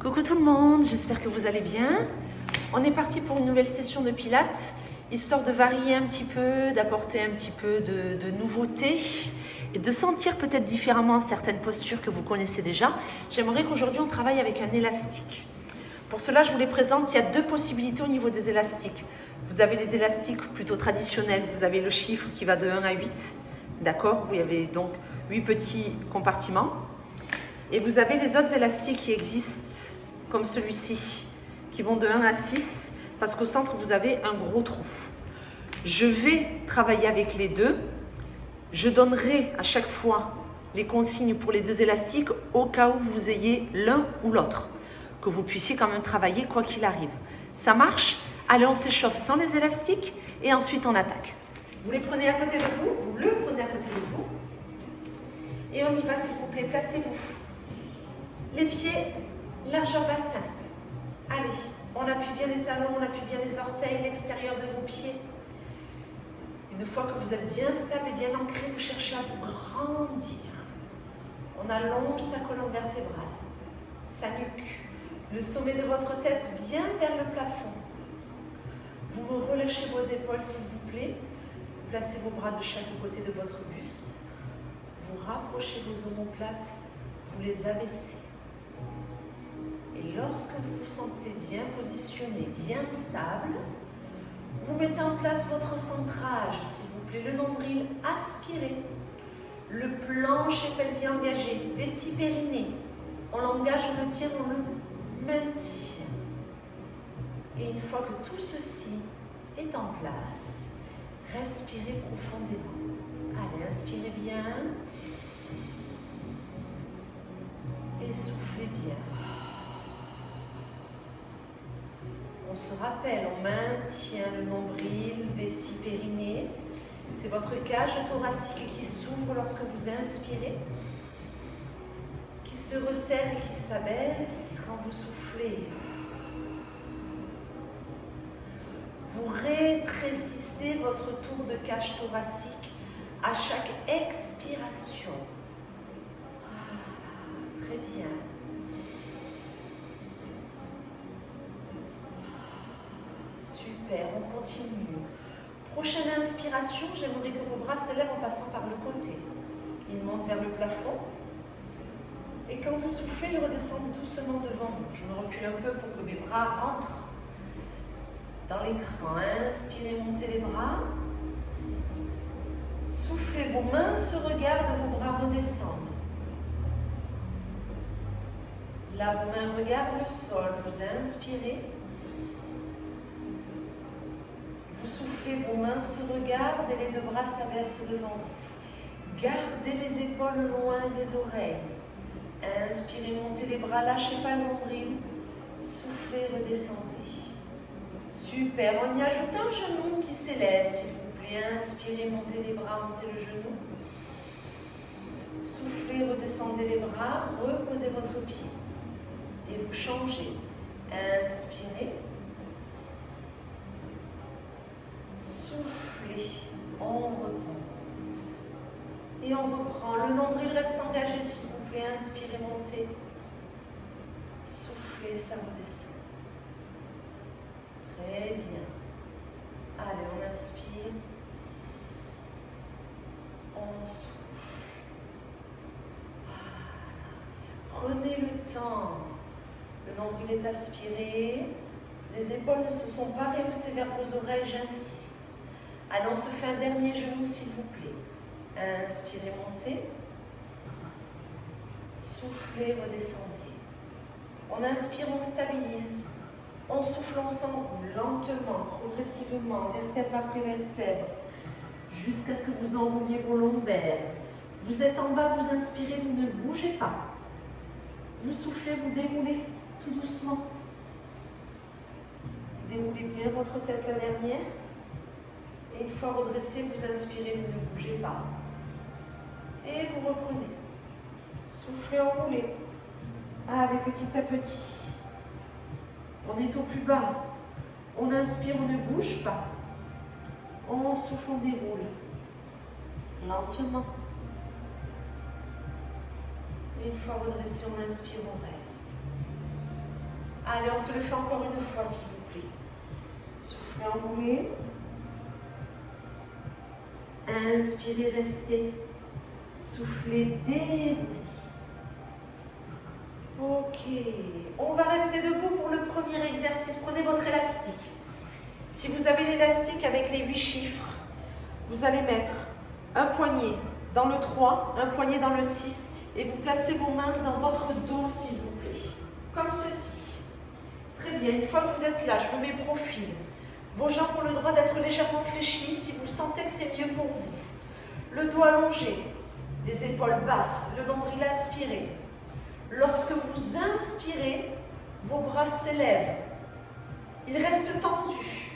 Coucou tout le monde, j'espère que vous allez bien. On est parti pour une nouvelle session de pilates, histoire de varier un petit peu, d'apporter un petit peu de nouveauté et de sentir peut-être différemment certaines postures que vous connaissez déjà. J'aimerais qu'aujourd'hui on travaille avec un élastique. Pour cela, je vous les présente, il y a deux possibilités au niveau des élastiques. Vous avez les élastiques plutôt traditionnels, vous avez le chiffre qui va de 1 à 8, d'accord? Vous avez donc 8 petits compartiments. Et vous avez les autres élastiques qui existent, comme celui-ci, qui vont de 1 à 6, parce qu'au centre, vous avez un gros trou. Je vais travailler avec les deux. Je donnerai à chaque fois les consignes pour les deux élastiques au cas où vous ayez l'un ou l'autre, que vous puissiez quand même travailler quoi qu'il arrive. Ça marche? Allez, on s'échauffe sans les élastiques et ensuite on attaque. Vous les prenez à côté de vous, vous le prenez à côté de vous. Et on y va, s'il vous plaît, placez-vous. Les pieds, largeur bassin. Allez, on appuie bien les talons, on appuie bien les orteils, l'extérieur de vos pieds. Une fois que vous êtes bien stable et bien ancré, vous cherchez à vous grandir. On allonge sa colonne vertébrale, sa nuque, le sommet de votre tête bien vers le plafond. Vous me relâchez vos épaules, s'il vous plaît. Vous placez vos bras de chaque côté de votre buste. Vous rapprochez vos omoplates, vous les abaissez. Et lorsque vous vous sentez bien positionné, bien stable, vous mettez en place votre centrage, s'il vous plaît. Le nombril aspiré, le plancher pelvien engagé, vessie périnée. On l'engage, on le tire, on le maintient. Et une fois que tout ceci est en place, respirez profondément. Allez, inspirez bien. Et soufflez bien. On se rappelle, on maintient le nombril, vessie périnée. C'est votre cage thoracique qui s'ouvre lorsque vous inspirez, qui se resserre et qui s'abaisse quand vous soufflez. Vous rétrécissez votre tour de cage thoracique à chaque expiration. Voilà, très bien. Super, on continue. Prochaine inspiration, j'aimerais que vos bras s'élèvent en passant par le côté. Ils montent vers le plafond. Et quand vous soufflez, ils redescendent doucement devant vous. Je me recule un peu pour que mes bras rentrent dans l'écran. Inspirez, montez les bras. Soufflez, vos mains se regardent, vos bras redescendent. Là, vos mains regardent le sol. Vous inspirez. Vous soufflez, vos mains se regardent et les deux bras s'abaissent devant vous. Gardez les épaules loin des oreilles. Inspirez, montez les bras, lâchez pas le nombril. Soufflez, redescendez. Super, on y ajoute un genou qui s'élève, s'il vous plaît. Inspirez, montez les bras, montez le genou. Soufflez, redescendez les bras, reposez votre pied. Et vous changez. Inspirez. Soufflez, on repose. Et on reprend. Le nombril reste engagé, s'il vous plaît. Inspirez, montez. Soufflez, ça redescend. Très bien. Allez, on inspire. On souffle. Voilà. Prenez le temps. Le nombril est aspiré. Les épaules ne se sont pas rehaussées vers vos oreilles, j'insiste. Allez, on se fait un dernier genou, s'il vous plaît. Inspirez, montez. Soufflez, redescendez. On inspire, on stabilise. On souffle, on s'enroule lentement, progressivement, vertèbre après vertèbre, jusqu'à ce que vous enrouliez vos lombaires. Vous êtes en bas, vous inspirez, vous ne bougez pas. Vous soufflez, vous déroulez tout doucement. Vous déroulez bien votre tête la dernière. Et une fois redressé, vous inspirez, vous ne bougez pas. Et vous reprenez. Soufflez, enroulez. Allez, petit à petit. On est au plus bas. On inspire, on ne bouge pas. On souffle, on déroule. Lentement. Et une fois redressé, on inspire, on reste. Allez, on se le fait encore une fois, s'il vous plaît. Soufflez, enroulez. Inspirez, restez. Soufflez, déroulez. Ok. On va rester debout pour le premier exercice. Prenez votre élastique. Si vous avez l'élastique avec les 8 chiffres, vous allez mettre un poignet dans le 3, un poignet dans le 6 et vous placez vos mains dans votre dos, s'il vous plaît. Comme ceci. Très bien. Une fois que vous êtes là, je vous mets profil. Vos jambes ont le droit d'être légèrement fléchies si vous sentez que c'est mieux pour vous. Le dos allongé, les épaules basses, le nombril aspiré. Lorsque vous inspirez, vos bras s'élèvent. Ils restent tendus.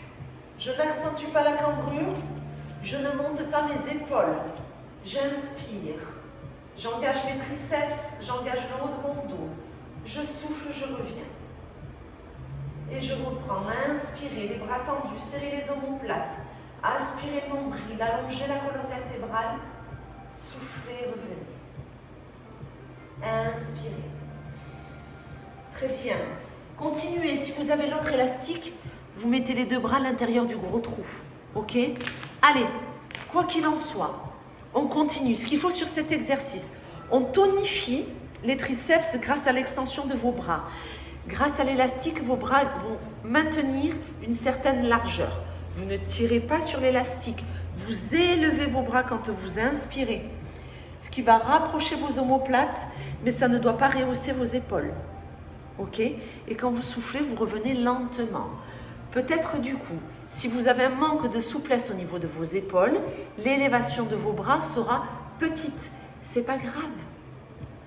Je n'accentue pas la cambrure. Je ne monte pas mes épaules. J'inspire. J'engage mes triceps, j'engage le haut de mon dos. Je souffle, je reviens. Et je reprends. Inspirez, les bras tendus, serrez les omoplates. Aspirez le nombril, allongez la colonne vertébrale. Soufflez, revenez. Inspirez. Très bien. Continuez. Si vous avez l'autre élastique, vous mettez les 2 bras à l'intérieur du gros trou. Ok? Allez, quoi qu'il en soit, on continue. Ce qu'il faut sur cet exercice, on tonifie les triceps grâce à l'extension de vos bras. Grâce à l'élastique, vos bras vont maintenir une certaine largeur. Vous ne tirez pas sur l'élastique. Vous élevez vos bras quand vous inspirez. Ce qui va rapprocher vos omoplates, mais ça ne doit pas rehausser vos épaules. Ok? Et quand vous soufflez, vous revenez lentement. Peut-être du coup, si vous avez un manque de souplesse au niveau de vos épaules, l'élévation de vos bras sera petite. C'est pas grave.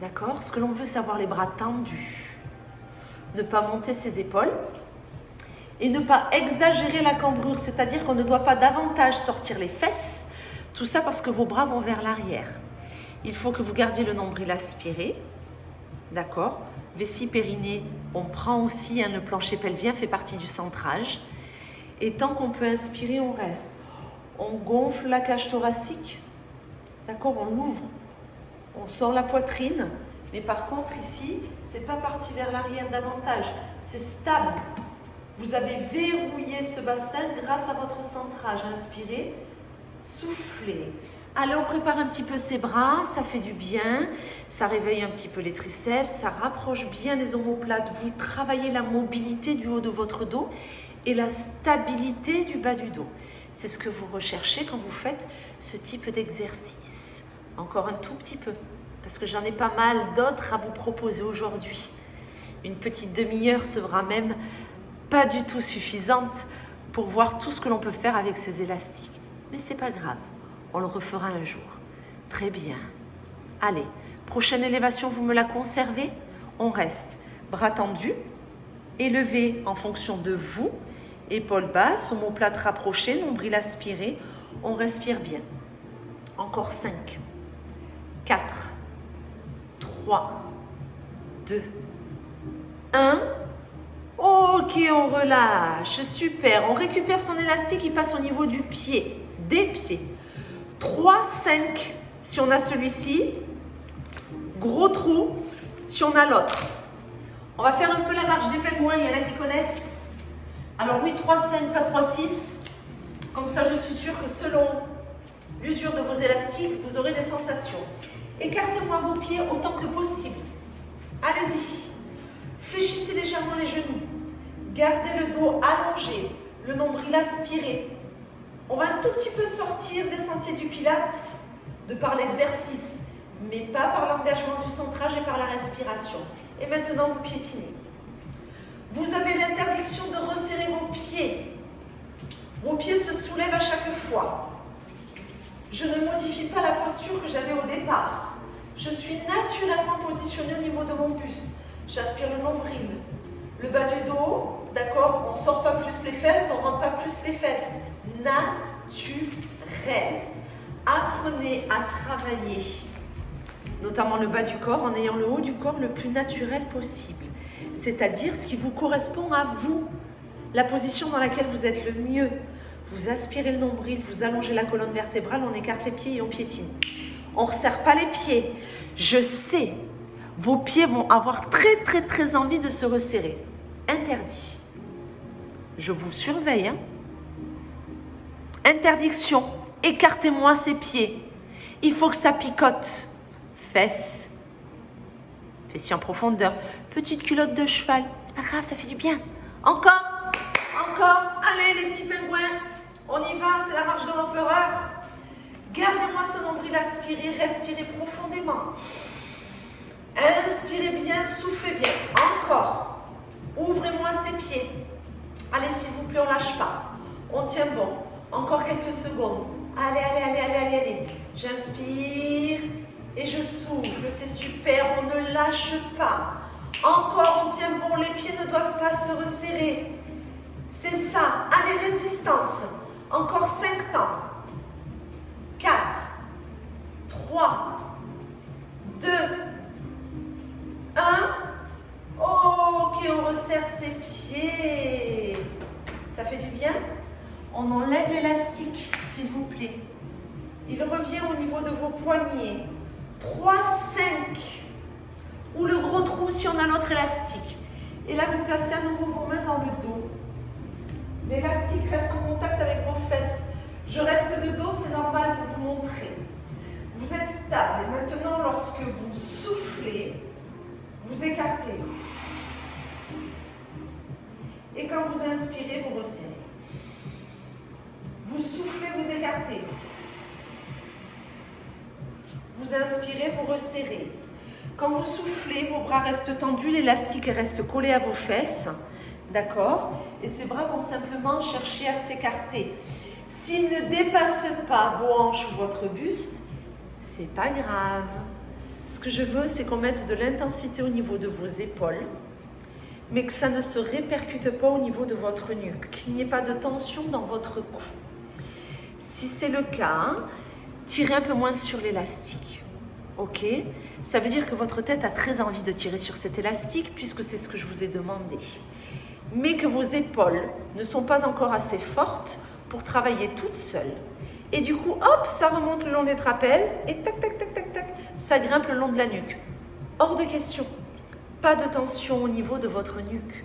D'accord? Ce que l'on veut, c'est avoir les bras tendus. Ne pas monter ses épaules et ne pas exagérer la cambrure, c'est-à-dire qu'on ne doit pas davantage sortir les fesses, tout ça parce que vos bras vont vers l'arrière. Il faut que vous gardiez le nombril aspiré, d'accord? Vessie, périnée, on prend aussi, le plancher pelvien fait partie du centrage. Et tant qu'on peut inspirer, on reste. On gonfle la cage thoracique, d'accord? On l'ouvre, on sort la poitrine. Mais par contre, ici, c'est pas parti vers l'arrière davantage. C'est stable. Vous avez verrouillé ce bassin grâce à votre centrage. Inspirez, soufflez. Allez, on prépare un petit peu ses bras. Ça fait du bien. Ça réveille un petit peu les triceps. Ça rapproche bien les omoplates. Vous travaillez la mobilité du haut de votre dos et la stabilité du bas du dos. C'est ce que vous recherchez quand vous faites ce type d'exercice. Encore un tout petit peu. Parce que j'en ai pas mal d'autres à vous proposer aujourd'hui. Une petite demi-heure sera même pas du tout suffisante pour voir tout ce que l'on peut faire avec ces élastiques. Mais c'est pas grave, on le refera un jour. Très bien. Allez, prochaine élévation, vous me la conservez. On reste bras tendus, élevés en fonction de vous, épaules basses, omoplates rapprochées, nombril aspiré. On respire bien. Encore 5, 4, 3, 2, 1. Ok, on relâche. Super. On récupère son élastique, il passe au niveau du pied, des pieds. 3, 5 si on a celui-ci. Gros trou si on a l'autre. On va faire un peu la marche des pingouins, il y en a qui connaissent. Alors oui, 3, 5, pas 3, 6. Comme ça, je suis sûre que selon l'usure de vos élastiques, vous aurez des sensations. Écartez-moi vos pieds autant que possible. Allez-y. Fléchissez légèrement les genoux. Gardez le dos allongé, le nombril aspiré. On va un tout petit peu sortir des sentiers du Pilates de par l'exercice, mais pas par l'engagement du centrage et par la respiration. Et maintenant, vous piétinez. Vous avez l'interdiction de resserrer vos pieds. Vos pieds se soulèvent à chaque fois. Je ne modifie pas la posture que j'avais au départ. Je suis naturellement positionnée au niveau de mon buste. J'aspire le nombril. Le bas du dos, d'accord, on ne sort pas plus les fesses, on ne rentre pas plus les fesses. Naturel. Apprenez à travailler, notamment le bas du corps, en ayant le haut du corps le plus naturel possible. C'est-à-dire ce qui vous correspond à vous, la position dans laquelle vous êtes le mieux. Vous aspirez le nombril, vous allongez la colonne vertébrale, on écarte les pieds et on piétine. On ne resserre pas les pieds. Je sais, vos pieds vont avoir très envie de se resserrer. interdit. Je vous surveille. Hein. Interdiction, écartez-moi ces pieds. Il faut que ça picote. Fesses. Fessiers en profondeur. Petite culotte de cheval. C'est pas grave, ça fait du bien. Encore. Encore. Allez les petits pingouins. On y va, c'est la marche de l'empereur. Gardez-moi ce nombril aspiré, respirez profondément. Inspirez bien, soufflez bien. Encore. Ouvrez-moi ces pieds. Allez, s'il vous plaît, on ne lâche pas. On tient bon. Encore quelques secondes. Allez, allez, allez, allez, allez, allez. J'inspire et je souffle. C'est super, on ne lâche pas. Encore, on tient bon. Les pieds ne doivent pas se resserrer. C'est ça. Allez, résistance. Encore 5 temps. 4, 3, 2, 1. Ok, on resserre ses pieds. Ça fait du bien? On enlève l'élastique, s'il vous plaît. Il revient au niveau de vos poignets. 3, 5. Ou le gros trou si on a notre élastique. Et là, vous placez à nouveau vos mains dans le dos. L'élastique reste en contact avec vos fesses. Je reste de dos, c'est normal pour vous montrer. Vous êtes stable. Et maintenant, lorsque vous soufflez, vous écartez. Et quand vous inspirez, vous resserrez. Vous soufflez, vous écartez. Vous inspirez, vous resserrez. Quand vous soufflez, vos bras restent tendus, l'élastique reste collé à vos fesses. D'accord? Et ces bras vont simplement chercher à s'écarter. S'ils ne dépassent pas vos hanches ou votre buste, c'est pas grave. Ce que je veux, c'est qu'on mette de l'intensité au niveau de vos épaules, mais que ça ne se répercute pas au niveau de votre nuque, qu'il n'y ait pas de tension dans votre cou. Si c'est le cas, tirez un peu moins sur l'élastique. Ok? Ça veut dire que votre tête a très envie de tirer sur cet élastique, puisque c'est ce que je vous ai demandé. Mais que vos épaules ne sont pas encore assez fortes pour travailler toutes seules. Et du coup, hop, ça remonte le long des trapèzes et tac, tac, tac, tac, tac, ça grimpe le long de la nuque. Hors de question. Pas de tension au niveau de votre nuque.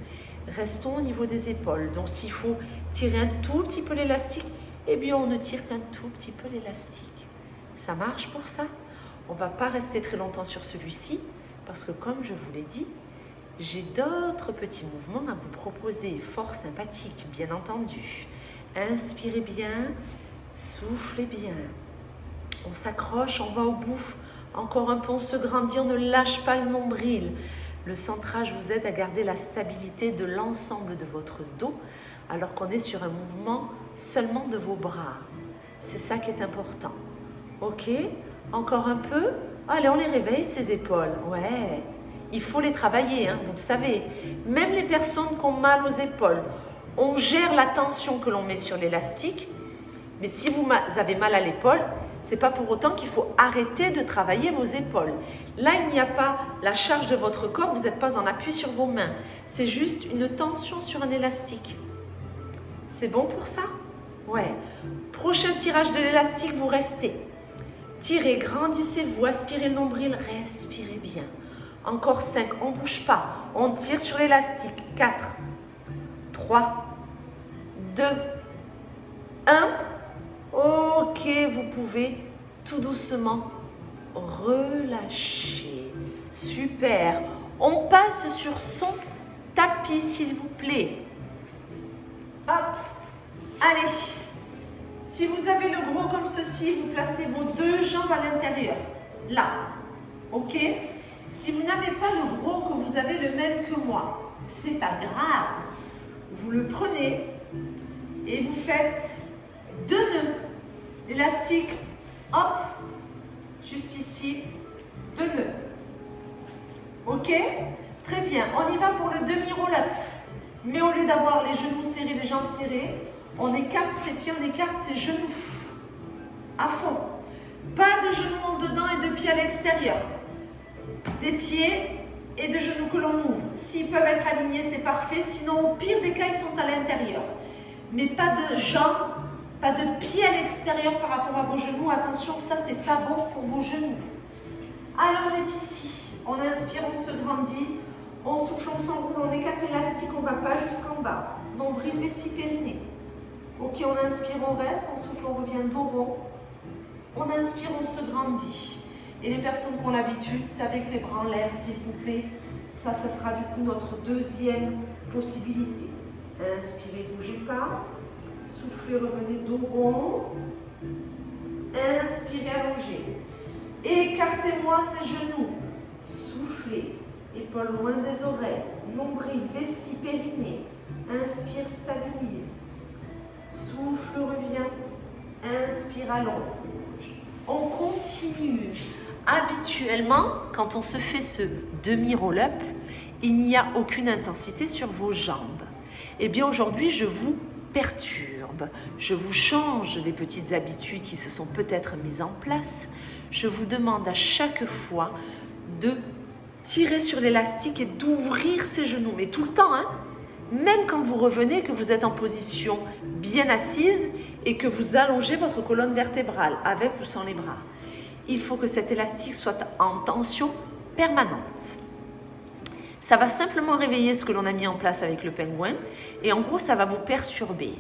Restons au niveau des épaules. Donc, s'il faut tirer un tout petit peu l'élastique, eh bien, on ne tire qu'un tout petit peu l'élastique. Ça marche pour ça? On ne va pas rester très longtemps sur celui-ci parce que, comme je vous l'ai dit, j'ai d'autres petits mouvements à vous proposer, fort sympathiques, bien entendu. Inspirez bien, soufflez bien. On s'accroche, on va au bout. Encore un peu, on se grandit, on ne lâche pas le nombril. Le centrage vous aide à garder la stabilité de l'ensemble de votre dos, alors qu'on est sur un mouvement seulement de vos bras. C'est ça qui est important. Ok? Encore un peu. Allez, on les réveille, ces épaules. Ouais. Il faut les travailler, hein, vous le savez. Même les personnes qui ont mal aux épaules, on gère la tension que l'on met sur l'élastique. Mais si vous avez mal à l'épaule, ce n'est pas pour autant qu'il faut arrêter de travailler vos épaules. Là, il n'y a pas la charge de votre corps, vous n'êtes pas en appui sur vos mains. C'est juste une tension sur un élastique. C'est bon pour ça? Ouais. Prochain tirage de l'élastique, vous restez. Tirez, grandissez-vous, aspirez le nombril, respirez bien. Encore 5, on ne bouge pas. On tire sur l'élastique. 4, 3, 2, 1. Ok, vous pouvez tout doucement relâcher. Super. On passe sur son tapis, s'il vous plaît. Hop. Allez. Si vous avez le gros comme ceci, vous placez vos 2 jambes à l'intérieur. Là. Ok? Si vous n'avez pas le gros, que vous avez le même que moi, c'est pas grave. Vous le prenez et vous faites 2 nœuds. L'élastique, hop, juste ici, 2 nœuds. Ok? Très bien. On y va pour le demi-roll-up. Mais au lieu d'avoir les genoux serrés, les jambes serrées, on écarte ses pieds, on écarte ses genoux. À fond. Pas de genoux en dedans et de pieds à l'extérieur. Des pieds et de genoux que l'on ouvre. S'ils peuvent être alignés, c'est parfait. Sinon, au pire des cas, ils sont à l'intérieur. Mais pas de jambes, pas de pieds à l'extérieur par rapport à vos genoux. Attention, ça, c'est pas bon pour vos genoux. Alors, on est ici. On inspire, on se grandit. On souffle, on s'enroule, on écarte l'élastique, on ne va pas jusqu'en bas. Nombril, vessie, périnée. Ok, on inspire, on reste, on souffle, on revient dos rond. On inspire, on se grandit. Et les personnes qui ont l'habitude, c'est avec les bras en l'air, s'il vous plaît. Ça sera du coup notre deuxième possibilité. Inspirez, bougez pas. Soufflez, revenez dos rond. Inspirez, allongez. Écartez-moi ces genoux. Soufflez. Épaules loin des oreilles. Nombril, vessie, périnée. Inspire, stabilise. Souffle, revient. Inspire, allonge. On continue. Habituellement, quand on se fait ce demi-roll-up, il n'y a aucune intensité sur vos jambes. Eh bien aujourd'hui, je vous perturbe. Je vous change des petites habitudes qui se sont peut-être mises en place. Je vous demande à chaque fois de tirer sur l'élastique et d'ouvrir ses genoux. Mais tout le temps, hein? Même quand vous revenez, que vous êtes en position bien assise et que vous allongez votre colonne vertébrale avec ou sans les bras. Il faut que cet élastique soit en tension permanente. Ça va simplement réveiller ce que l'on a mis en place avec le pingouin et en gros, ça va vous perturber.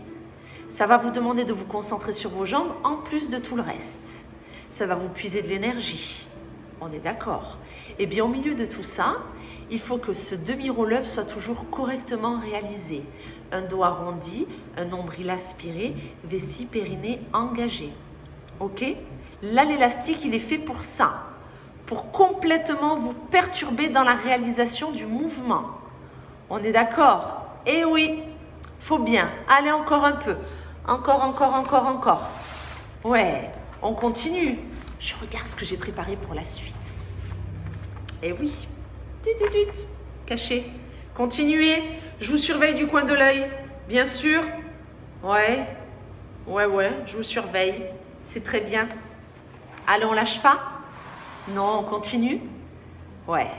Ça va vous demander de vous concentrer sur vos jambes en plus de tout le reste. Ça va vous puiser de l'énergie. On est d'accord? Et bien au milieu de tout ça, il faut que ce demi-roll-up soit toujours correctement réalisé. Un dos arrondi, un nombril aspiré, vessie, périnée engagée. Ok? Là, l'élastique, il est fait pour ça. Pour complètement vous perturber dans la réalisation du mouvement. On est d'accord? Eh oui, faut bien. Allez, encore un peu. Encore. Ouais, on continue. Je regarde ce que j'ai préparé pour la suite. Eh oui. Caché. Continuez. Je vous surveille du coin de l'œil. Bien sûr. Ouais, je vous surveille. C'est très bien. Allez, on lâche pas? Non, on continue? Ouais.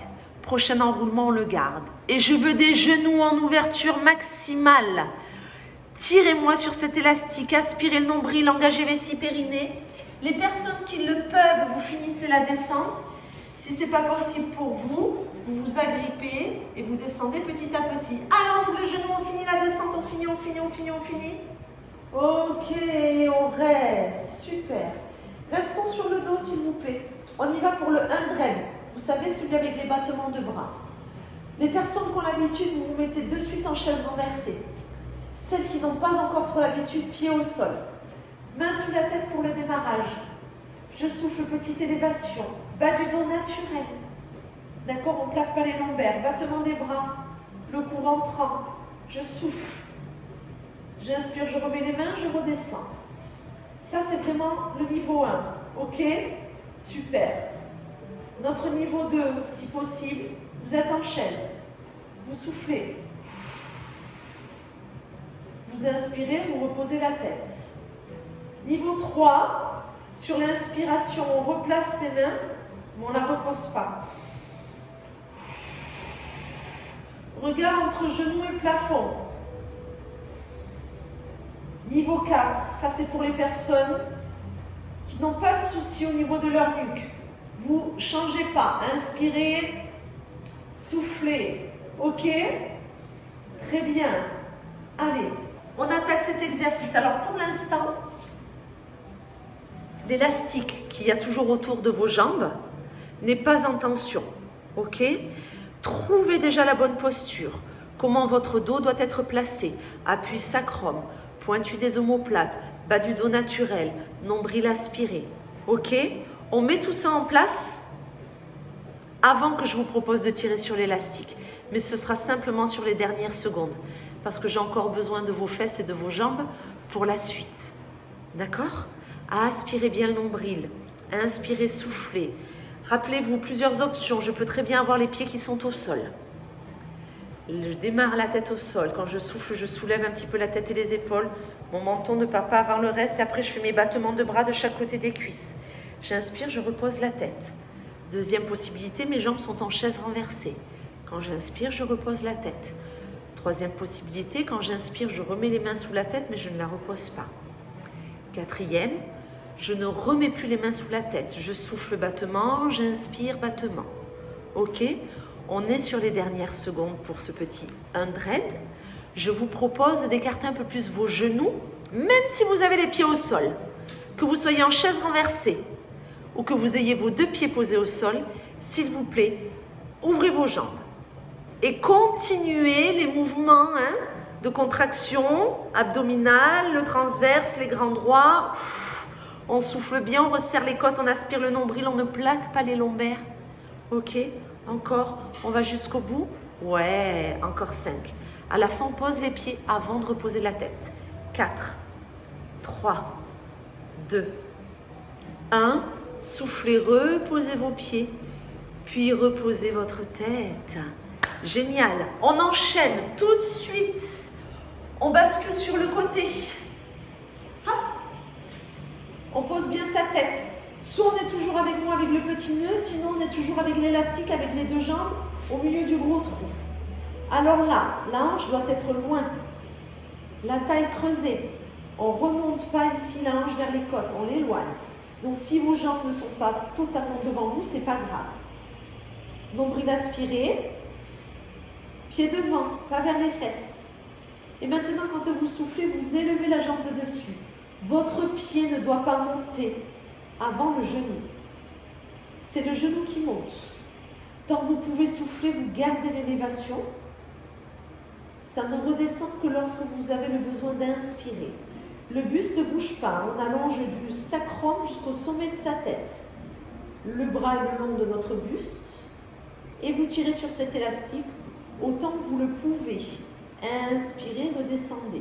Prochain enroulement, on le garde. Et je veux des genoux en ouverture maximale. Tirez-moi sur cet élastique. Aspirez le nombril, engagez vessie, périnée. Les personnes qui le peuvent, vous finissez la descente. Si ce n'est pas possible pour vous, vous vous agrippez et vous descendez petit à petit. Allez, on ouvre le genou, on finit la descente, on finit. Ok, on reste. Super. Restons sur le dos, s'il vous plaît. On y va pour le 1 dread. Vous savez, celui avec les battements de bras. Les personnes qui ont l'habitude, vous vous mettez de suite en chaise renversée. Celles qui n'ont pas encore trop l'habitude, pieds au sol. Main sous la tête pour le démarrage. Je souffle, petite élévation. Bas du dos naturel. D'accord, on ne plaque pas les lombaires. Battement des bras. Le cou rentrant. Je souffle. J'inspire, je remets les mains, je redescends. Ça, c'est vraiment le niveau 1. Ok? Super. Notre niveau 2, si possible, vous êtes en chaise. Vous soufflez. Vous inspirez, vous reposez la tête. Niveau 3, sur l'inspiration, on replace ses mains, mais on ne la repose pas. Regard entre genoux et plafond. Niveau 4, ça c'est pour les personnes qui n'ont pas de soucis au niveau de leur nuque. Vous ne changez pas. Inspirez, soufflez. Ok? Très bien. Allez, on attaque cet exercice. Alors pour l'instant, l'élastique qu'il y a toujours autour de vos jambes n'est pas en tension. Ok? Trouvez déjà la bonne posture. Comment votre dos doit être placé. Appui sacrum, pointu des omoplates, bas du dos naturel, nombril aspiré. Ok? On met tout ça en place avant que je vous propose de tirer sur l'élastique. Mais ce sera simplement sur les dernières secondes. Parce que j'ai encore besoin de vos fesses et de vos jambes pour la suite. D'accord? Aspirez bien le nombril. Inspirez, soufflez. Rappelez-vous, plusieurs options. Je peux très bien avoir les pieds qui sont au sol. Je démarre la tête au sol. Quand je souffle, je soulève un petit peu la tête et les épaules. Mon menton ne part pas avant le reste. Et après, je fais mes battements de bras de chaque côté des cuisses. J'inspire, je repose la tête. Deuxième possibilité, mes jambes sont en chaise renversée. Quand j'inspire, je repose la tête. Troisième possibilité, quand j'inspire, je remets les mains sous la tête, mais je ne la repose pas. Quatrième, je ne remets plus les mains sous la tête. Je souffle battement, j'inspire battement. Ok? On est sur les dernières secondes pour ce petit 100. Je vous propose d'écarter un peu plus vos genoux, même si vous avez les pieds au sol. Que vous soyez en chaise renversée ou que vous ayez vos 2 pieds posés au sol, s'il vous plaît, ouvrez vos jambes. Et continuez les mouvements de contraction abdominale, le transverse, les grands droits. On souffle bien, on resserre les côtes, on aspire le nombril, on ne plaque pas les lombaires. Ok, encore, on va jusqu'au bout. Ouais, encore 5. À la fin, on pose les pieds avant de reposer la tête. 4, 3, 2, 1. Soufflez, reposez vos pieds, puis reposez votre tête. Génial. On enchaîne tout de suite. On bascule sur le côté. Hop. On pose bien sa tête. Soit on est toujours avec moi avec le petit nœud, sinon on est toujours avec l'élastique, avec les 2 jambes au milieu du gros trou. Alors là, l'ange doit être loin. La taille creusée. On ne remonte pas ici la hanche vers les côtes, on l'éloigne. Donc si vos jambes ne sont pas totalement devant vous, ce n'est pas grave. Nombril aspiré, pied devant, pas vers les fesses. Et maintenant, quand vous soufflez, vous élevez la jambe de dessus. Votre pied ne doit pas monter avant le genou. C'est le genou qui monte. Tant que vous pouvez souffler, vous gardez l'élévation. Ça ne redescend que lorsque vous avez le besoin d'inspirer. Le buste ne bouge pas, on allonge du sacrum jusqu'au sommet de sa tête. Le bras est le long de notre buste et vous tirez sur cet élastique autant que vous le pouvez. Inspirez, redescendez.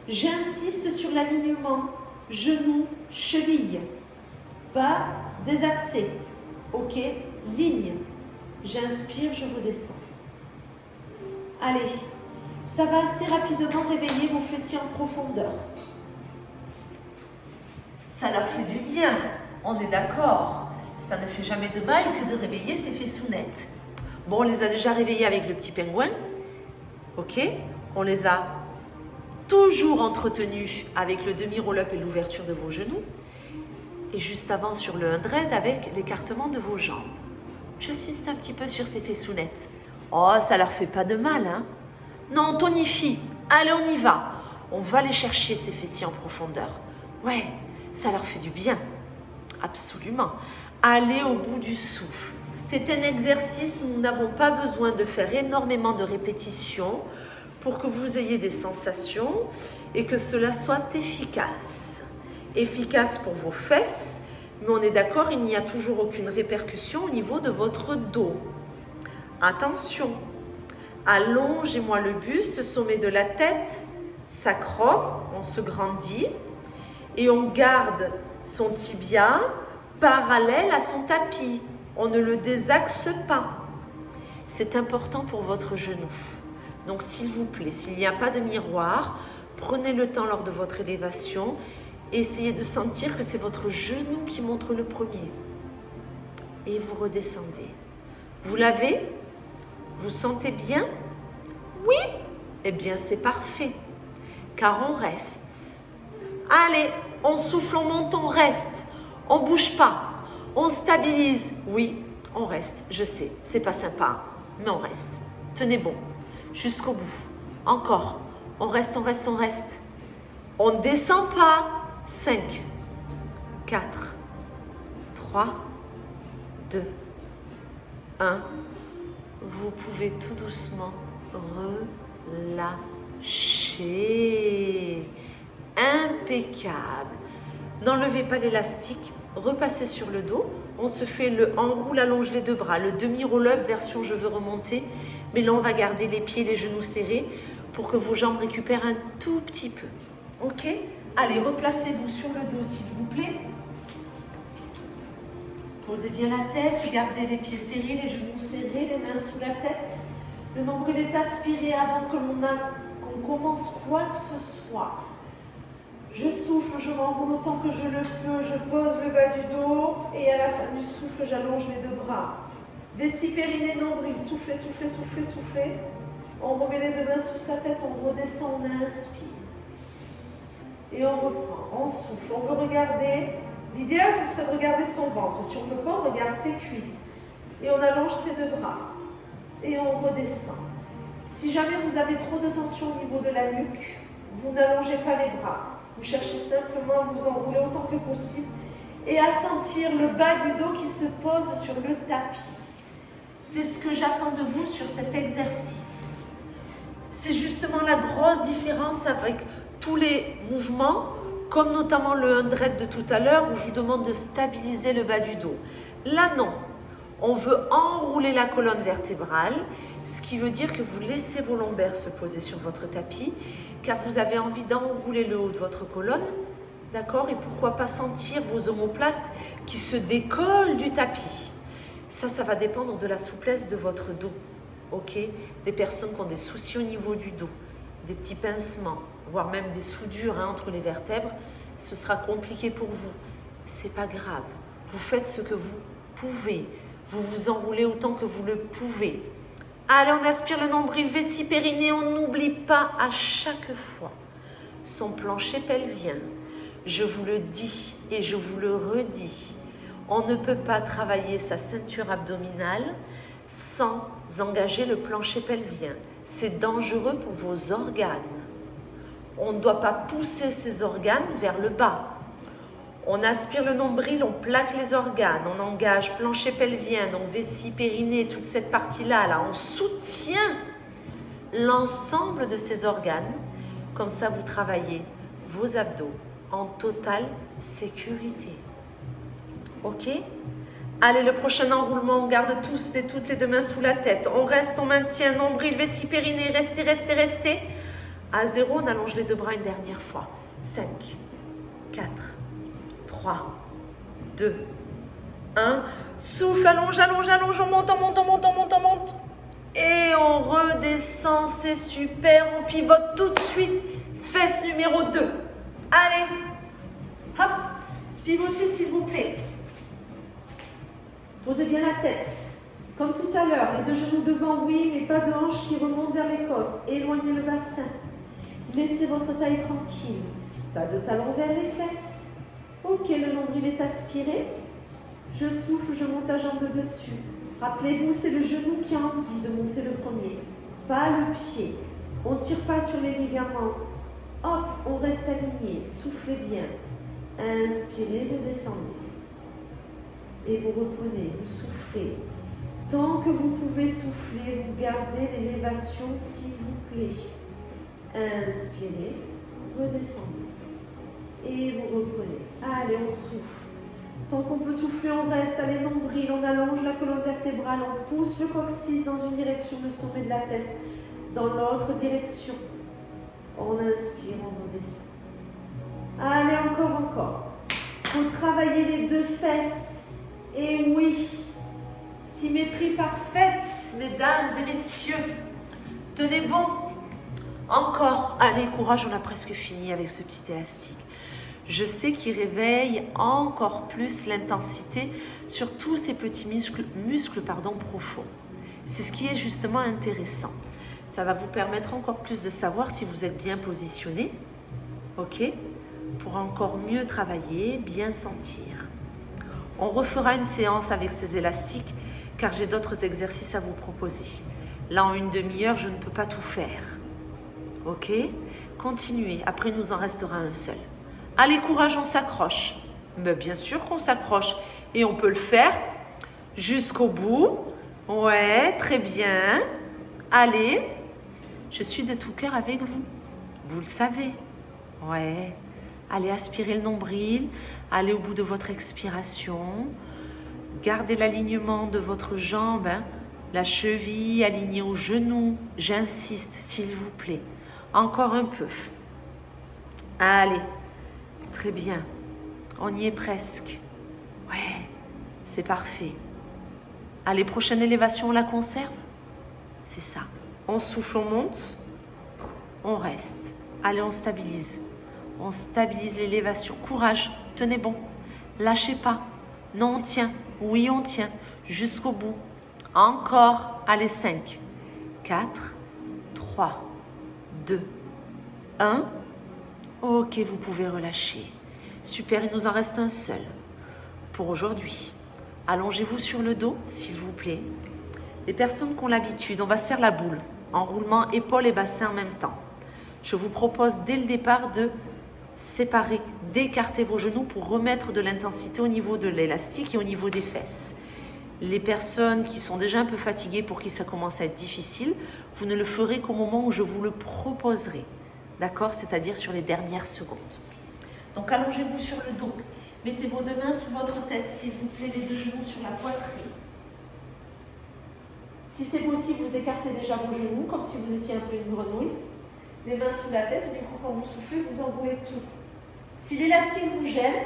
J'insiste sur l'alignement genou, cheville. Pas désaxé. Ok, ligne. J'inspire, je redescends. Allez, ça va assez rapidement réveiller vos fessiers en profondeur. Ça leur fait du bien, on est d'accord. Ça ne fait jamais de mal que de réveiller ces fessounettes. Bon, on les a déjà réveillés avec le petit pingouin. Ok, on les a toujours entretenus avec le demi-roll-up et l'ouverture de vos genoux. Et juste avant sur le 100 avec l'écartement de vos jambes. J'insiste un petit peu sur ces fessounettes. Oh, ça leur fait pas de mal, hein? Non, on tonifie. Allez, on y va. On va aller chercher ces fessiers en profondeur. Ouais, ça leur fait du bien. Absolument. Allez au bout du souffle. C'est un exercice où nous n'avons pas besoin de faire énormément de répétitions pour que vous ayez des sensations et que cela soit efficace. Efficace pour vos fesses, mais on est d'accord, il n'y a toujours aucune répercussion au niveau de votre dos. Attention, allongez-moi le buste, sommet de la tête, sacrum, on se grandit et on garde son tibia parallèle à son tapis. On ne le désaxe pas. C'est important pour votre genou. Donc s'il vous plaît, s'il n'y a pas de miroir, prenez le temps lors de votre élévation et essayez de sentir que c'est votre genou qui montre le premier. Et vous redescendez. Vous l'avez? Vous sentez bien? Oui? Eh bien c'est parfait, car on reste. Allez, on souffle, on monte, on reste. On ne bouge pas. On stabilise. Oui, on reste. Je sais, c'est pas sympa, mais on reste. Tenez bon, jusqu'au bout. Encore. On reste, on reste, on reste. On ne descend pas. 5, 4, 3, 2, 1. Vous pouvez tout doucement relâcher. Impeccable. N'enlevez pas l'élastique. Repassez sur le dos. On se fait le enroule, allonge les 2 bras. Le demi-roll-up version je veux remonter. Mais là, on va garder les pieds, les genoux serrés pour que vos jambes récupèrent un tout petit peu. Ok? Allez, replacez-vous sur le dos, s'il vous plaît. Posez bien la tête, gardez les pieds serrés, les genoux serrés, les mains sous la tête. Le nombril est aspiré avant que qu'on commence quoi que ce soit. Je souffle, je m'enroule autant que je le peux, je pose le bas du dos et à la fin du souffle, j'allonge les 2 bras. Vessie, périnée, nombril, soufflez, soufflez, soufflez, soufflez. On remet les 2 mains sous sa tête, on redescend, on inspire. Et on reprend, on souffle, on veut regarder. L'idéal, ce serait de regarder son ventre. Si on ne peut pas, on regarde ses cuisses. Et on allonge ses 2 bras. et on redescend. Si jamais vous avez trop de tension au niveau de la nuque, vous n'allongez pas les bras. Vous cherchez simplement à vous enrouler autant que possible et à sentir le bas du dos qui se pose sur le tapis. C'est ce que j'attends de vous sur cet exercice. C'est justement la grosse différence avec tous les mouvements, comme notamment le 100 de tout à l'heure où je vous demande de stabiliser le bas du dos. Là, non. On veut enrouler la colonne vertébrale, ce qui veut dire que vous laissez vos lombaires se poser sur votre tapis, car vous avez envie d'enrouler le haut de votre colonne, d'accord? Et pourquoi pas sentir vos omoplates qui se décollent du tapis. Ça va dépendre de la souplesse de votre dos, ok? Des personnes qui ont des soucis au niveau du dos, des petits pincements, voire même des soudures entre les vertèbres, ce sera compliqué pour vous. C'est pas grave. Vous faites ce que vous pouvez. Vous vous enroulez autant que vous le pouvez. Allez, on aspire le nombril, vessie, périnée. On n'oublie pas à chaque fois son plancher pelvien. Je vous le dis et je vous le redis. On ne peut pas travailler sa ceinture abdominale sans engager le plancher pelvien. C'est dangereux pour vos organes. On ne doit pas pousser ces organes vers le bas. On aspire le nombril, on plaque les organes, on engage plancher pelvien, donc vessie, périnée, toute cette partie-là, là, on soutient l'ensemble de ces organes. Comme ça, vous travaillez vos abdos en totale sécurité. Ok? Allez, le prochain enroulement, on garde tous et toutes les deux mains sous la tête. On reste, on maintient, nombril, vessie, périnée, restez, restez, restez. À 0, on allonge les deux bras une dernière fois. 5, 4, 3, 2, 1. Souffle, allonge, allonge, allonge, on monte, on monte, on monte, on monte, on monte. Et on redescend, c'est super. On pivote tout de suite. Fesse numéro 2. Allez, hop, pivotez s'il vous plaît. Posez bien la tête. Comme tout à l'heure, les deux genoux devant, oui, mais pas de hanches qui remontent vers les côtes. Éloignez le bassin. Laissez votre taille tranquille. Pas de talons vers les fesses. Ok, le nombril est aspiré. Je souffle, je monte la jambe de dessus. Rappelez-vous, c'est le genou qui a envie de monter le premier, pas le pied. On ne tire pas sur les ligaments. Hop, on reste aligné. Soufflez bien. Inspirez, redescendez. Et vous reprenez, vous soufflez. Tant que vous pouvez souffler, vous gardez l'élévation, s'il vous plaît. Inspirez, redescendez. Et vous reprenez. Allez, on souffle. Tant qu'on peut souffler, on reste. Allez, nombril, on allonge la colonne vertébrale, on pousse le coccyx dans une direction, le sommet de la tête dans l'autre direction. On inspire, on redescend. Allez, encore, encore. Il faut travailler les deux fesses. Et oui, symétrie parfaite, mesdames et messieurs. Tenez bon. Encore. Allez, courage, on a presque fini avec ce petit élastique. Je sais qu'il réveille encore plus l'intensité sur tous ces petits muscles profonds. C'est ce qui est justement intéressant. Ça va vous permettre encore plus de savoir si vous êtes bien positionné, ok, pour encore mieux travailler, bien sentir. On refera une séance avec ces élastiques car j'ai d'autres exercices à vous proposer. Là, en une demi-heure, je ne peux pas tout faire. Ok? Continuez, après il nous en restera un seul. Allez, courage, on s'accroche. Mais bien sûr qu'on s'accroche. Et on peut le faire jusqu'au bout. Ouais, très bien. Allez, je suis de tout cœur avec vous. Vous le savez. Ouais. Allez, aspirez le nombril. Allez au bout de votre expiration. Gardez l'alignement de votre jambe. La cheville alignée au genou. J'insiste, s'il vous plaît. Encore un peu. Allez. Très bien. On y est presque. Ouais, c'est parfait. Allez, prochaine élévation, on la conserve. C'est ça. On souffle, on monte. On reste. Allez, on stabilise. On stabilise l'élévation. Courage, tenez bon. Lâchez pas. Non, on tient. Oui, on tient. Jusqu'au bout. Encore. Allez, 5, 4, 3, 2, 1. Ok, vous pouvez relâcher. Super, il nous en reste un seul pour aujourd'hui. Allongez-vous sur le dos, s'il vous plaît. Les personnes qui ont l'habitude, on va se faire la boule, enroulement épaules et bassin en même temps. Je vous propose dès le départ de séparer, d'écarter vos genoux pour remettre de l'intensité au niveau de l'élastique et au niveau des fesses. Les personnes qui sont déjà un peu fatiguées, pour qui ça commence à être difficile, vous ne le ferez qu'au moment où je vous le proposerai. D'accord? C'est-à-dire sur les dernières secondes. Donc allongez-vous sur le dos. Mettez vos deux mains sous votre tête, s'il vous plaît, les deux genoux sur la poitrine. Si c'est possible, vous écartez déjà vos genoux, comme si vous étiez un peu une grenouille. Les mains sous la tête, et du coup, quand vous soufflez, vous enroulez tout. Si l'élastique vous gêne,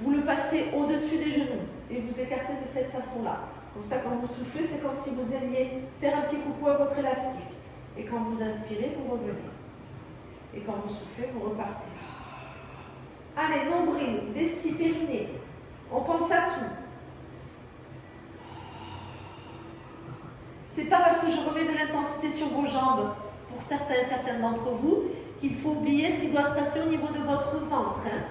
vous le passez au-dessus des genoux et vous écartez de cette façon-là. Comme ça, quand vous soufflez, c'est comme si vous alliez faire un petit coucou à votre élastique. Et quand vous inspirez, vous revenez. Et quand vous soufflez, vous repartez. Allez, nombril, vessie, périnée. On pense à tout. C'est pas parce que je remets de l'intensité sur vos jambes, pour certains et certaines d'entre vous, qu'il faut oublier ce qui doit se passer au niveau de votre ventre. Hein.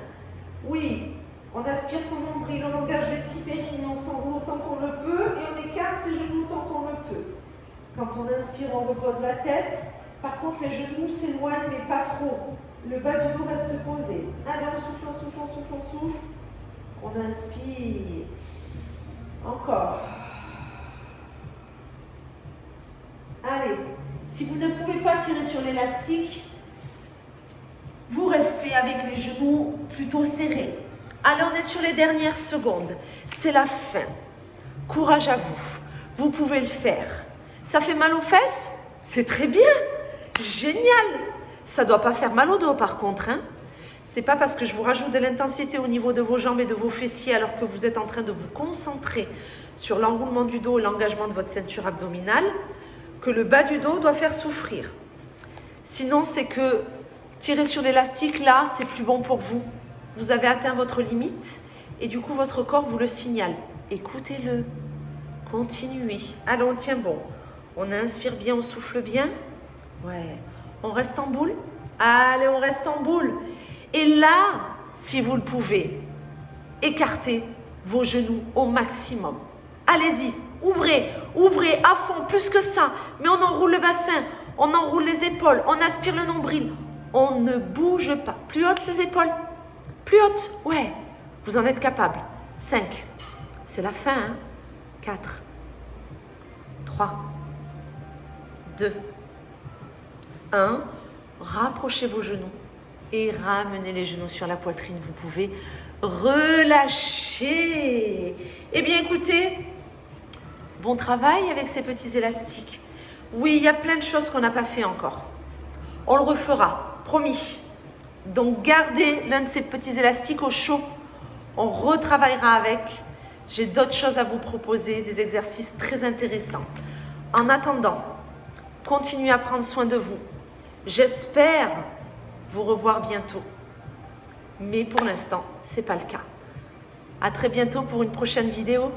Oui, on aspire son nombril, on engage vessie, périnée, on s'enroule autant qu'on le peut et on écarte ses genoux autant qu'on le peut. Quand on inspire, on repose la tête. Par contre, les genoux s'éloignent, mais pas trop. Le bas du dos reste posé. Allez, on souffle, on souffle, on souffle, on souffle. On inspire. Encore. Allez, si vous ne pouvez pas tirer sur l'élastique, vous restez avec les genoux plutôt serrés. Allez, on est sur les dernières secondes. C'est la fin. Courage à vous. Vous pouvez le faire. Ça fait mal aux fesses? C'est très bien. Génial. Ça ne doit pas faire mal au dos par contre. Hein. C'est pas parce que je vous rajoute de l'intensité au niveau de vos jambes et de vos fessiers alors que vous êtes en train de vous concentrer sur l'enroulement du dos et l'engagement de votre ceinture abdominale que le bas du dos doit faire souffrir. Sinon, c'est que tirer sur l'élastique, là, c'est plus bon pour vous. Vous avez atteint votre limite et du coup, votre corps vous le signale. Écoutez-le. Continuez. Allez, on tient bon. On inspire bien, on souffle bien. Ouais. On reste en boule. Allez, on reste en boule. Et là, si vous le pouvez, écartez vos genoux au maximum. Allez-y, ouvrez, ouvrez à fond, plus que ça. Mais on enroule le bassin, on enroule les épaules, on aspire le nombril. On ne bouge pas. Plus haute ces épaules. Plus haute, ouais. Vous en êtes capable. 5. C'est la fin, hein. 4. 3. 2. 1. Rapprochez vos genoux et ramenez les genoux sur la poitrine. Vous pouvez relâcher. Eh bien, écoutez, bon travail avec ces petits élastiques. Oui, il y a plein de choses qu'on n'a pas fait encore. On le refera, promis. Donc, gardez l'un de ces petits élastiques au chaud. On retravaillera avec. J'ai d'autres choses à vous proposer, des exercices très intéressants. En attendant, continuez à prendre soin de vous. J'espère vous revoir bientôt. Mais pour l'instant, ce n'est pas le cas. À très bientôt pour une prochaine vidéo.